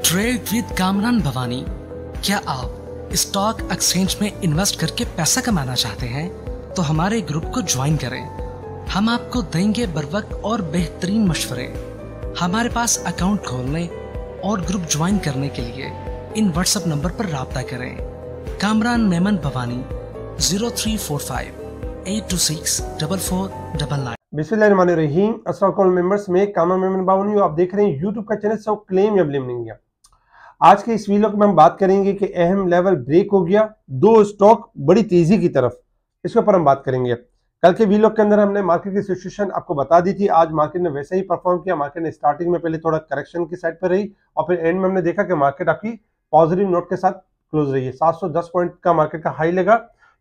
Trade with Kamran Bhavani. क्या आप stock exchange में इन्वेस्ट करके पैसा कमाना चाहते हैं तो हमारे ग्रुप को ज्वाइन करें। हम आपको देंगे बर वक्त और बेहतरीन मशवरे। हमारे पास अकाउंट खोलने और ग्रुप ज्वाइन करने के लिए इन व्हाट्सएप नंबर पर राब्ता करें। कामरान मेमन भवानी 0345 826 4499। बिस्मिल्लाहिर्रहमानिर्रहीम। अस्सलाम वालेकुम मेंबर्स, में कामरान मेमन भवानी, आप देख रहे हैं यूट्यूब का चैनल सो क्लेम या ब्लेम नहीं है। आज के इस वीडियो में हम बात करेंगे कि अहम लेवल ब्रेक हो गया, दो स्टॉक बड़ी तेजी की तरफ, इसके ऊपर हम बात करेंगे। कल के वीडियो के अंदर हमने मार्केट की सिचुएशन आपको बता दी थी। आज मार्केट ने वैसे ही परफॉर्म किया। मार्केट ने स्टार्टिंग में पहले थोड़ा करेक्शन की साइड पर रही और फिर एंड में हमने देखा कि मार्केट आपकी पॉजिटिव नोट के साथ क्लोज रही है। 710 पॉइंट का मार्केट का हाई लगा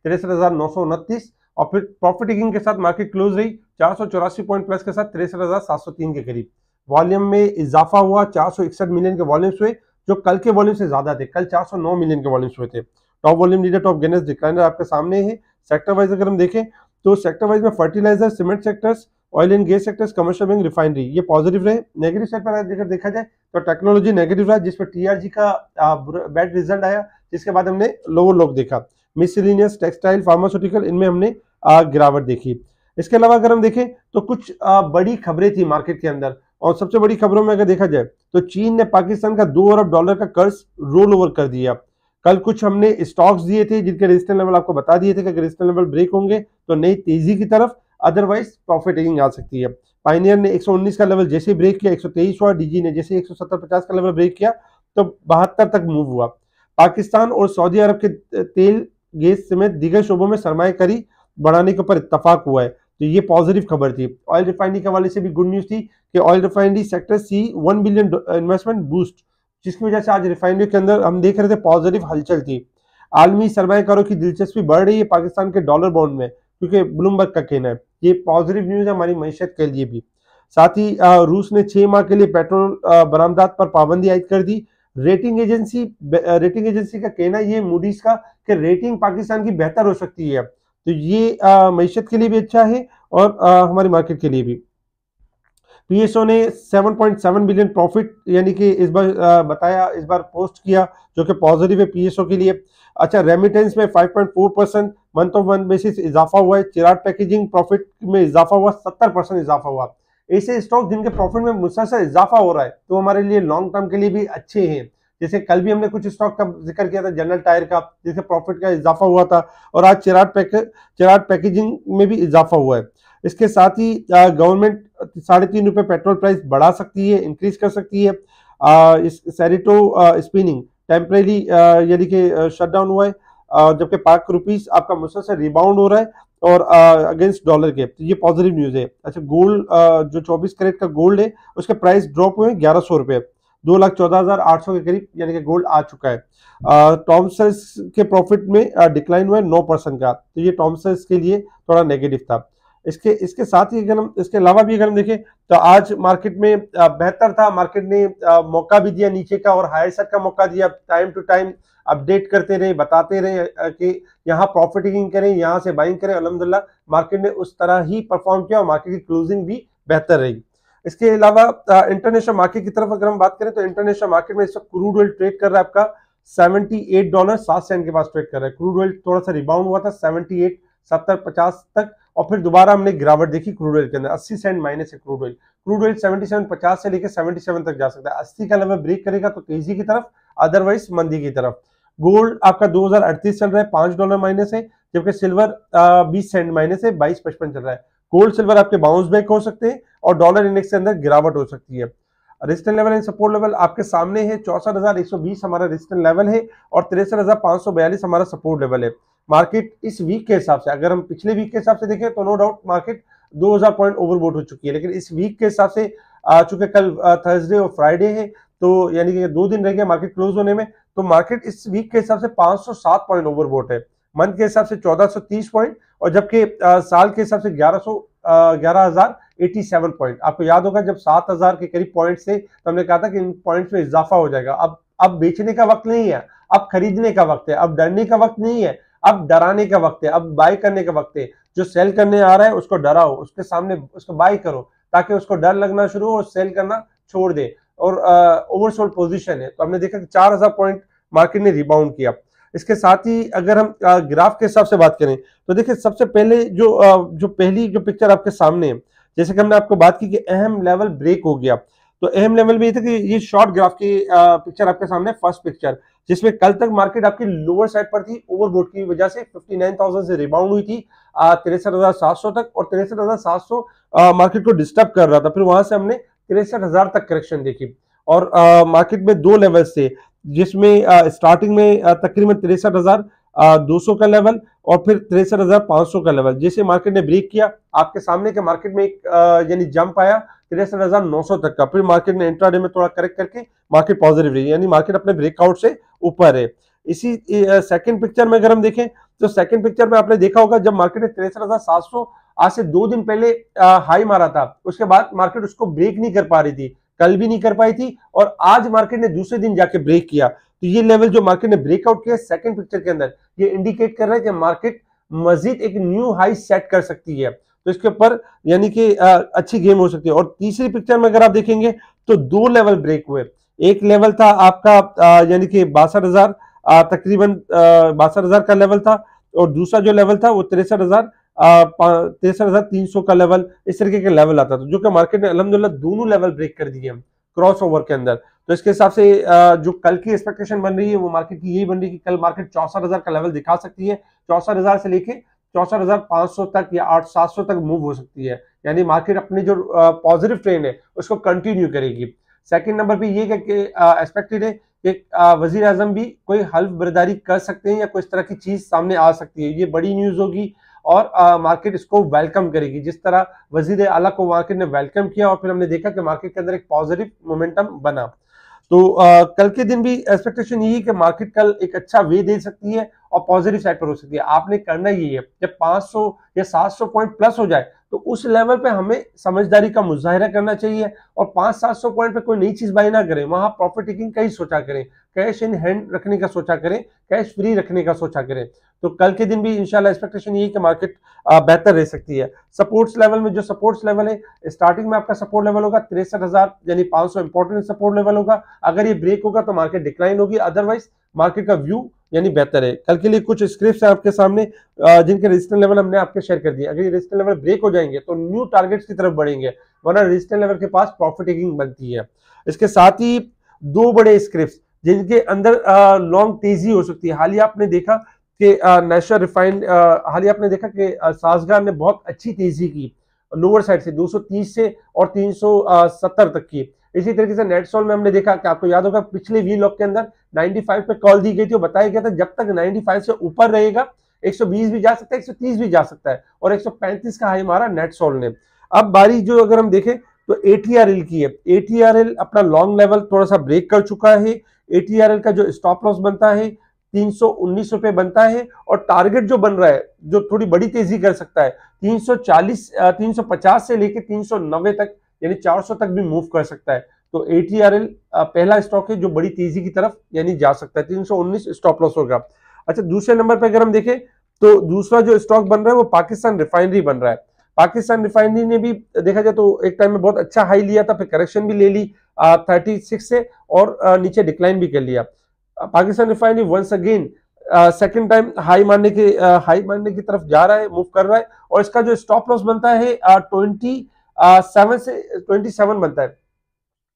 63,929 और फिर प्रॉफिट टेकिंग के साथ मार्केट क्लोज रही 484 पॉइंट प्लस के साथ 63,703 के करीब। वॉल्यूम में इजाफा हुआ, 461 मिलियन के वॉल्यूम्स हुए जो कल के वॉल्यूम से ज्यादा थे। कल 409 मिलियन के वॉल्यूम्स हुए थे। Top volume leader, top gainers, decliner आपके सामने है। सेक्टर वाइज अगर हम देखें तो सेक्टर वाइज में fertilizer, cement sectors, oil and gas sectors, commercial bank, refinery ये पॉजिटिव रहे। नेगेटिव साइड पर अगर देखा जाए तो टेक्नोलॉजी नेगेटिव रहा, जिसमें टीआरजी का बैड रिजल्ट आया, जिसके बाद हमने लोअर लोग देखा। मिसलिनियस, टेक्सटाइल, फार्मास्यूटिकल, इनमें हमने गिरावट देखी। इसके अलावा अगर हम देखें तो कुछ बड़ी खबरें थी मार्केट के अंदर, और सबसे बड़ी खबरों में अगर देखा जाए तो चीन ने पाकिस्तान का $2 अरब का कर्ज रोल ओवर कर दिया। कल कुछ हमने स्टॉक्स दिए थे जिनके रेजिस्टेंस लेवल आपको बता दिए थे कि अगर रेजिस्टेंस लेवल ब्रेक होंगे तो नई तेजी की तरफ, अदरवाइज प्रॉफिट टेकिंग आ सकती है। पायनियर ने 119 का लेवल जैसे ब्रेक किया 123 हुआ। डीजी ने जैसे 170-50 का लेवल ब्रेक किया तो 72 तक मूव हुआ। पाकिस्तान और सऊदी अरब के तेल, गैस समेत दीगर शोबों में सरमायाकारी बढ़ाने के ऊपर इत्तफाक हुआ है, तो ये पॉजिटिव खबर थी। ऑयल रिफाइनरी के हवाले से भी गुड न्यूज थी कि ऑयल रिफाइनरी सेक्टर सी 1 बिलियन इन्वेस्टमेंट बूस्ट, जिसकी वजह से आज रिफाइनरी के अंदर हम देख रहे थे पॉजिटिव हलचल थी। आलमी सरमायाकारों की दिलचस्पी बढ़ रही है पाकिस्तान के डॉलर बॉन्ड में, क्योंकि ब्लूमबर्ग का कहना है ये पॉजिटिव न्यूज है हमारी मईशत के लिए भी। साथ ही रूस ने 6 माह के लिए पेट्रोल बरामदात पर पाबंदी आयद कर दी। रेटिंग एजेंसी का कहना ये मूडीज का कि रेटिंग पाकिस्तान की बेहतर हो सकती है, तो ये मईशत के लिए भी अच्छा है और हमारी मार्केट के लिए भी। पीएसओ ने 7.7 बिलियन प्रॉफिट यानी कि इस बार बताया, इस बार पोस्ट किया, जो कि पॉजिटिव है पीएसओ के लिए। अच्छा, रेमिटेंस में 5.4% मंथ ऑफ मंथ बेसिस इजाफा हुआ है। चिराग पैकेजिंग प्रॉफिट में इजाफा हुआ, 70% इजाफा हुआ। ऐसे स्टॉक जिनके प्रॉफिट में मुसलसल इजाफा हो रहा है तो हमारे लिए लॉन्ग टर्म के लिए भी अच्छे हैं। जैसे कल भी हमने कुछ स्टॉक का जिक्र किया था, जनरल टायर का, जिसके प्रॉफिट का इजाफा हुआ था, और आज चिराग पैकेजिंग में भी इजाफा हुआ है। इसके साथ ही गवर्नमेंट 3.5 रुपए पेट्रोल प्राइस बढ़ा सकती है, इंक्रीज कर सकती है। इस सैरिटो स्पिनिंग टेम्परेरी यानी कि शटडाउन हुआ है, जबकि पाक रुपीस आपका मुसलसल रिबाउंड हो रहा है और अगेंस्ट डॉलर के, तो ये पॉजिटिव न्यूज है। अच्छा, गोल्ड जो 24 कैरेट का गोल्ड है उसके प्राइस ड्रॉप हुए 1100 रुपए, 2,14,800 के करीब यानी कि गोल्ड आ चुका है। टॉमसेस के प्रॉफिट में डिक्लाइन हुआ है 9% का, तो ये टॉमसेस के लिए थोड़ा नेगेटिव था। इसके साथ ही अगर हम इसके अलावा भी अगर हम देखें तो आज मार्केट में बेहतर था। मार्केट ने मौका भी दिया नीचे का और हायर साइड का मौका दिया। टाइम टू टाइम अपडेट करते रहे, बताते रहे कि यहाँ प्रॉफिट टेकिंग करें, यहाँ से बाइंग करें। अल्हम्दुलिल्लाह मार्केट ने उस तरह ही परफॉर्म किया और मार्केट की क्लोजिंग भी बेहतर रही। इसके अलावा इंटरनेशनल मार्केट की तरफ अगर हम बात करें तो इंटरनेशनल मार्केट में इस वक्त क्रूड ऑयल ट्रेड कर रहा है आपका $78.07 के पास ट्रेड कर रहा है। क्रूड ऑयल थोड़ा सा रिबाउंड हुआ था 78, 70, 50 तक, और फिर दोबारा हमने गिरावट देखी क्रूड ऑयल के अंदर। 80 सेंट माइनस है क्रूड ऑयल। क्रूड ऑयल 77.50 से लेकर 77 तक जा सकता है। 80 का लेवल ब्रेक करेगा तो तेजी की तरफ, अदरवाइज मंदी की तरफ। गोल्ड आपका 2038 चल रहा है, $5 माइनस है, जबकि सिल्वर 20 सेंट माइनस है, 22.55 चल रहा है। गोल्ड सिल्वर आपके बाउंस बैक हो सकते हैं और डॉलर इंडेक्स के अंदर गिरावट हो सकती है। Resistance level and support level आपके सामने है। 64,120 हमारा रेजिस्टेंस लेवल है और 63,542 हमारा सपोर्ट लेवल है। मार्केट इस वीक के हिसाब से, अगर हम पिछले वीक के हिसाब से देखें तो no doubt market 2000 point overbought हो चुकी है, लेकिन इस वीक के हिसाब से चूंकि कल थर्सडे और फ्राइडे है, तो यानी कि 2 दिन रह गए मार्केट क्लोज होने में, तो मार्केट इस वीक के हिसाब से 507 पॉइंट ओवरबोट है। मंथ के हिसाब से 1430 पॉइंट, और जबकि साल के हिसाब से 11,087 पॉइंट। आपको याद होगा जब 7000 के करीब पॉइंट से तो हमने कहा था कि इन पॉइंट्स में इजाफा हो जाएगा। अब बेचने का वक्त नहीं है, अब खरीदने का वक्त है। अब डरने का वक्त नहीं है, अब डराने का वक्त है। अब बाय करने का वक्त है। जो सेल करने आ रहा है उसको डराओ, उसके सामने उसको बाय करो, ताकि उसको डर लगना शुरू हो और सेल करना छोड़ दे। और ओवरसोल्ड पोजीशन है, तो हमने देखा कि 4000 पॉइंट मार्केट ने रिबाउंड किया। इसके साथ ही अगर हम ग्राफ के हिसाब से बात करें तो देखिए सबसे पहले जो पहली जो पिक्चर आपके सामने है, जैसे कि हमने आपको बात की कि अहम लेवल ब्रेक हो गया, तो अहम लेवल में ये था कि ये शॉर्ट ग्राफ की पिक्चर आपके सामने फर्स्ट पिक्चर, जिसमें कल तक मार्केट आपकी लोअर साइड पर थी, ओवरबोट की वजह से 59,000 से रिबाउंड हुई थी 63,700 तक, और 63,700 मार्केट को डिस्टर्ब कर रहा था। फिर वहां से हमने 63,000 तक करेक्शन देखी, और मार्केट में दो लेवल्स थे, जिसमें स्टार्टिंग में तकरीबन 63,200 का लेवल और फिर 63,500 का लेवल। जैसे मार्केट ने ब्रेक किया, आपके सामने के मार्केट में एक यानी जंप आया 63,900 तक का, फिर मार्केट ने इंट्राडे में थोड़ा करेक्ट करके मार्केट पॉजिटिव रही, यानी मार्केट अपने ब्रेकआउट से ऊपर है। इसी सेकंड पिक्चर में अगर हम देखें तो सेकंड पिक्चर में आपने देखा होगा जब मार्केट ने 63,700 आज से 2 दिन पहले हाई मारा था, उसके बाद मार्केट उसको ब्रेक नहीं कर पा रही थी, कल भी नहीं कर पाई थी, और आज मार्केट ने दूसरे दिन जाके ब्रेक किया। तो ये लेवल जो मार्केट ने ब्रेकआउट किया सेकंड पिक्चर के अंदर, ये इंडिकेट कर रहा है कि मार्केट मजीद एक न्यू हाई सेट कर सकती है, तो इसके ऊपर यानी कि अच्छी गेम हो सकती है। और तीसरी पिक्चर में अगर आप देखेंगे तो दो लेवल ब्रेक हुए, एक लेवल था आपका यानी कि 62,000 तकरीबन 62,000 का लेवल था, और दूसरा जो लेवल था वो 63,300 का लेवल, इस तरीके का लेवल आता था, जो कि मार्केट ने अल्हम्दुलिल्लाह दोनों लेवल ब्रेक कर दिए क्रॉस ओवर के अंदर। तो इसके हिसाब से जो कल की एक्सपेक्टेशन बन रही है वो मार्केट की यही बन रही है कि कल मार्केट 64,000 का लेवल दिखा सकती है, 64,000 से लेके 64,500 तक या 8,700 तक मूव हो सकती है, यानी मार्केट अपनी जो पॉजिटिव ट्रेंड है उसको कंटिन्यू करेगी। सेकंड नंबर पे ये एक्सपेक्टेड है कि वजीर आजम भी कोई हल्फ बर्दारी कर सकते हैं या कोई इस तरह की चीज सामने आ सकती है, ये बड़ी न्यूज होगी और मार्केट इसको वेलकम करेगी, जिस तरह वजीर आला को मार्केट ने वेलकम किया और फिर हमने देखा कि मार्केट के अंदर एक पॉजिटिव मोमेंटम बना। तो कल के दिन भी एक्सपेक्टेशन यही कि मार्केट कल एक अच्छा वे दे सकती है और पॉजिटिव साइड पर हो सकती है। आपने करना यही है, जब 500 या 700 पॉइंट प्लस हो जाए तो उस लेवल पे हमें समझदारी का मुजाहिरा करना चाहिए, और 500-700 पॉइंट पे कोई नई चीज बाय ना करें, वहां प्रॉफिट टेकिंग का ही सोचा करें, कैश इन हैंड रखने का सोचा करें, कैश फ्री रखने का सोचा करें। तो कल के दिन भी इंशाल्लाह एक्सपेक्टेशन यही कि मार्केट बेहतर रह सकती है। सपोर्ट्स लेवल में जो सपोर्ट्स लेवल है, स्टार्टिंग में आपका सपोर्ट लेवल होगा 63,000 यानी 500 इंपॉर्टेंट सपोर्ट लेवल होगा, अगर ये ब्रेक होगा तो मार्केट डिक्लाइन होगी, अदरवाइज मार्केट का व्यू यानी बेहतर है। कल के लिए कुछ स्क्रिप्ट्स है आपके सामने जिनके रेजिस्टेंस लेवल हमने आपके शेयर कर दिए, अगर ये रेजिस्टेंस लेवल ब्रेक हो जाएंगे तो न्यू टारगेट्स की तरफ बढ़ेंगे, वरना रेजिस्टेंस लेवल के पास प्रॉफिट टेकिंग बनती है। इसके साथ ही दो बड़े स्क्रिप्ट्स जिनके अंदर लॉन्ग तेजी हो सकती है। हालिया आपने देखा कि नेशनल रिफाइंड हालिया आपने देखा कि साजगार ने बहुत अच्छी तेजी की लोअर साइड से 230 से और 370 तक की। इसी तरीके से नेटसोल में हमने देखा कि आपको याद होगा पिछले वी लॉक के अंदर 95 पे कॉल दी गई थी और बताया गया था जब तक 95 से ऊपर रहेगा 120 भी जा सकता है, 130 भी जा सकता है, और 135 का हाई मारा नेटसोल ने। अब बारी जो अगर हम देखें तो एटीआरएल की है, एटीआरएल अपना लॉन्ग लेवल थोड़ा सा ब्रेक कर चुका है। एटीआरएल का जो स्टॉप लॉस बनता है 319 रुपए बनता है, और टारगेट जो बन रहा है जो थोड़ी बड़ी तेजी कर सकता है 350 से लेके 390 तक यानी 400 तक भी मूव कर सकता है। तो एटीआरएल पहला स्टॉक है जो बड़ी तेजी की तरफ यानी जा सकता है, 319 स्टॉप लॉस होगा। अच्छा, दूसरे नंबर पे अगर हम देखें तो दूसरा जो स्टॉक बन रहा है वो पाकिस्तान रिफाइनरी बन रहा है। पाकिस्तान रिफाइनरी ने भी देखा जाए तो एक टाइम में बहुत अच्छा हाई लिया था, फिर करेक्शन भी ले ली 36 से और नीचे डिक्लाइन भी कर लिया। Pakistan refinery once again second time high मारने की तरफ जा रहा है, मूव कर रहा है, और इसका जो स्टॉप लॉस बनता है 27 बनता है।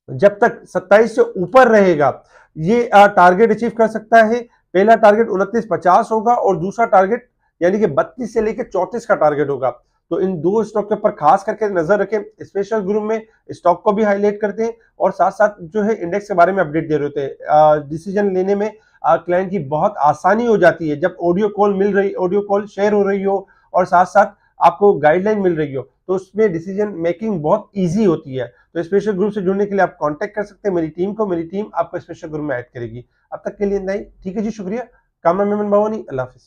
जब तक 27 से ऊपर रहेगा ये टारगेट अचीव कर सकता है। पहला टारगेट 29.50 होगा और दूसरा टारगेट यानी कि 32 से लेकर 34 का टारगेट होगा। तो इन दो स्टॉक के ऊपर खास करके नजर रखें। स्पेशल ग्रुप में स्टॉक को भी हाईलाइट करते हैं और साथ साथ जो है इंडेक्स के बारे में अपडेट दे रहे होते हैं। डिसीजन लेने में क्लाइंट की बहुत आसानी हो जाती है जब ऑडियो कॉल शेयर हो रही हो और साथ साथ आपको गाइडलाइन मिल रही हो, तो उसमें डिसीजन मेकिंग बहुत ईजी होती है। तो स्पेशल ग्रुप से जुड़ने के लिए आप कांटेक्ट कर सकते हैं मेरी टीम को, मेरी टीम आपको स्पेशल ग्रुप में ऐड करेगी। अब तक के लिए नहीं, ठीक है जी, शुक्रिया। कामना मेमन बावानी, अल्लाह हाफिज।